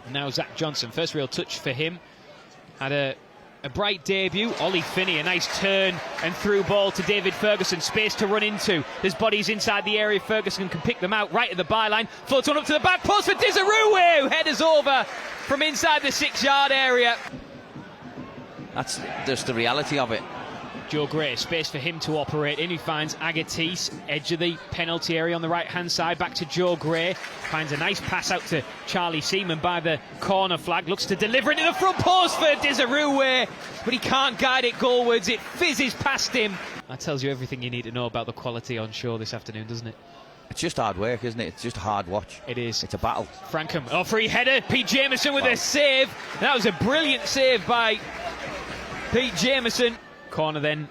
And now Zach Johnson, first real touch for him. Had a bright debut. Ollie Finney, a nice turn and through ball to David Ferguson. Space to run into. There's bodies inside the area. Ferguson can pick them out right at the byline. Floats one up to the back post for Dizaruwe. Headers over from inside the 6-yard area. That's just the reality of it. Joe Gray, space for him to operate in. He finds Agatis, edge of the penalty area on the right-hand side. Back to Joe Gray. Finds a nice pass out to Charlie Seaman by the corner flag. Looks to deliver it to the front post for Dizaruwe, but he can't guide it goalwards. It fizzes past him. That tells you everything you need to know about the quality on show this afternoon, doesn't it? It's just hard work, isn't it? It's just a hard watch. It is. It's a battle. Frankham, free header. Pete Jameson with a save. That was a brilliant save by Pete Jameson. Corner then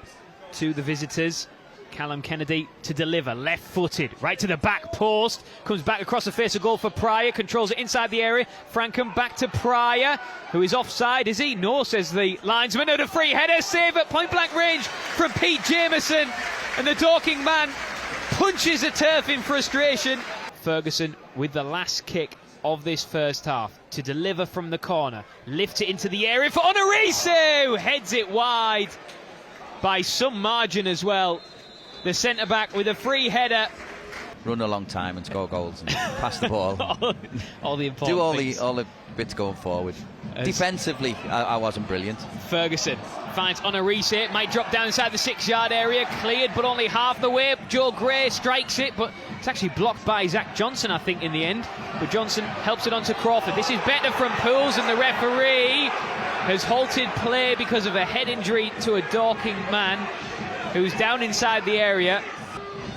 to the visitors. Callum Kennedy to deliver, left-footed, right to the back post. Comes back across the face of goal for Pryor. Controls it inside the area. Frankham back to Pryor, who is offside, is he? No, says the linesman. And a free header, save at point-blank range from Pete Jameson. And the Dorking man punches the turf in frustration. Ferguson with the last kick of this first half to deliver from the corner. Lifts it into the area for Onorisu. Heads it wide by some margin as well. The centre-back with a free header. Run a long time and score goals and pass the ball. all the important Do all the bits going forward. Defensively, I wasn't brilliant. Ferguson finds Onorisu. Might drop down inside the 6-yard area. Cleared, but only half the way. Joe Gray strikes it, but it's actually blocked by Zach Johnson, I think, in the end. But Johnson helps it onto Crawford. This is better from Pools, and the referee has halted play because of a head injury to a Dorking man who's down inside the area.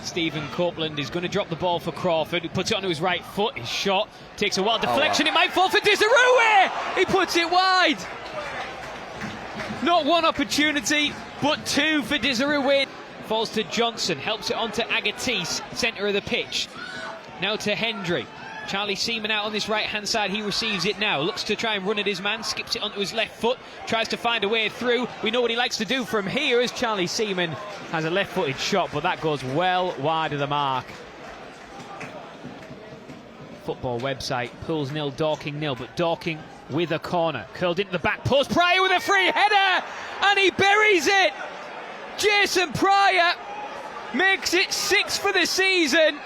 Stephen Copeland is going to drop the ball for Crawford, who puts it onto his right foot. His shot takes a wild deflection. It might fall for Dizaruwe. He puts it wide. Not one opportunity, but two for Dizaruwe. Falls to Johnson, helps it onto Agatis, centre of the pitch. Now to Hendry. Charlie Seaman out on this right-hand side. He receives it now. Looks to try and run at his man. Skips it onto his left foot. Tries to find a way through. We know what he likes to do from here as Charlie Seaman has a left-footed shot, but that goes well wide of the mark. Football website. Pools 0, Dorking 0, but Dorking with a corner. Curled into the back post. Pryor with a free header, and he buries it. Jason Pryor makes it 6 for the season.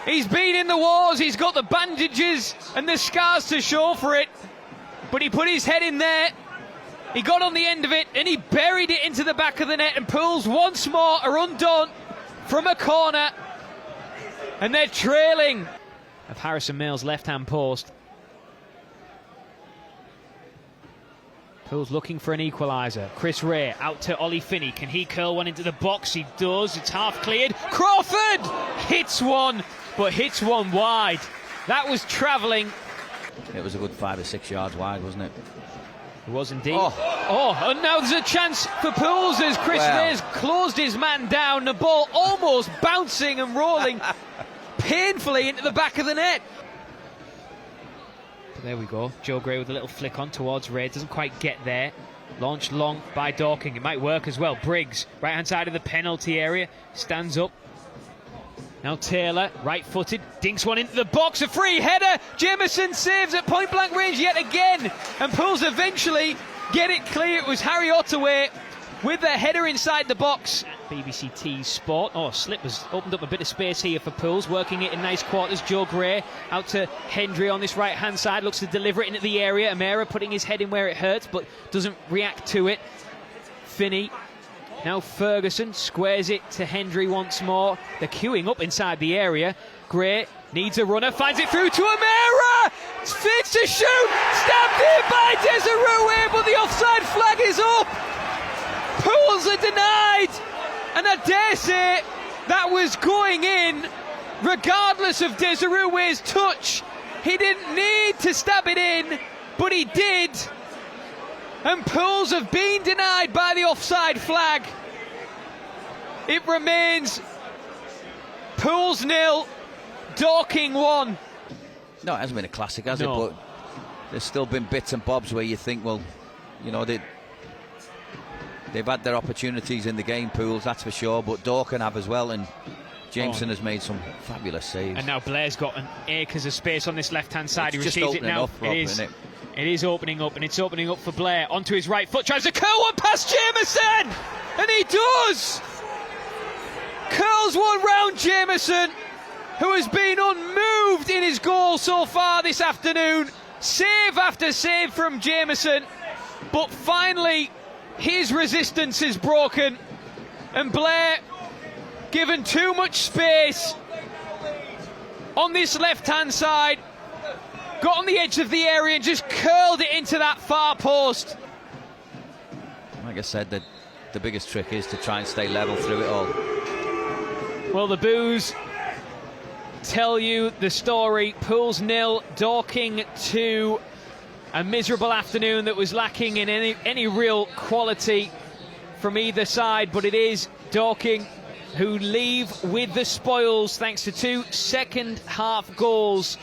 He's been in the wars, he's got the bandages and the scars to show for it, but he put his head in there, he got on the end of it, and he buried it into the back of the net, and Pools once more are undone from a corner, and they're trailing. Of Harrison Mills' left-hand post. Pools looking for an equaliser. Chris Ray out to Ollie Finney. Can he curl one into the box? He does. It's half cleared. Crawford hits one, but hits one wide. That was travelling. It was a good 5 or 6 yards wide, wasn't it? It was indeed. And now there's a chance for Pools as Chris Ray's closed his man down. The ball almost bouncing and rolling painfully into the back of the net. There we go. Joe Gray with a little flick on towards Ray. Doesn't quite get there. Launched long by Dorking. It might work as well. Briggs, right hand side of the penalty area. Stands up. Now Taylor, right-footed. Dinks one into the box. A free header. Jameson saves at point-blank range yet again. And Pools eventually get it clear. It was Harry Ottaway with the header inside the box. BBC T Sport. Slip has opened up a bit of space here for Pools, working it in nice quarters. Joe Gray out to Hendry on this right-hand side, looks to deliver it into the area. Amera putting his head in where it hurts, but doesn't react to it. Finney. Now Ferguson squares it to Hendry once more. They're queuing up inside the area. Gray needs a runner, finds it through to Amera. Fits to shoot, stabbed in by Dizaruwe, but the offside flag is up. Pools are denied, and I dare say that was going in regardless of Dizaruwe's touch. He didn't need to stab it in, but he did. And Pools have been denied by the offside flag. It remains Pools 0, Dorking 1. No, it hasn't been a classic, has it? But there's still been bits and bobs where you think, well, you know, they've had their opportunities in the game, Pools, that's for sure, but Dorking have as well, and Jameson has made some fabulous saves. And now Blair's got an acres of space on this left-hand side. It's he receives it now. It is opening up, and it's opening up for Blair. Onto his right foot, tries to curl one past Jameson! And he does! Curls one round Jameson, who has been unmoved in his goal so far this afternoon. Save after save from Jameson. But finally, his resistance is broken. And Blair, given too much space on this left-hand side, got on the edge of the area and just curled it into that far post. Like I said, the biggest trick is to try and stay level through it all. Well, the boos tell you the story. Pools 0, Dorking 2. A miserable afternoon that was lacking in any real quality from either side, but it is Dorking who leave with the spoils thanks to 2 second-half goals.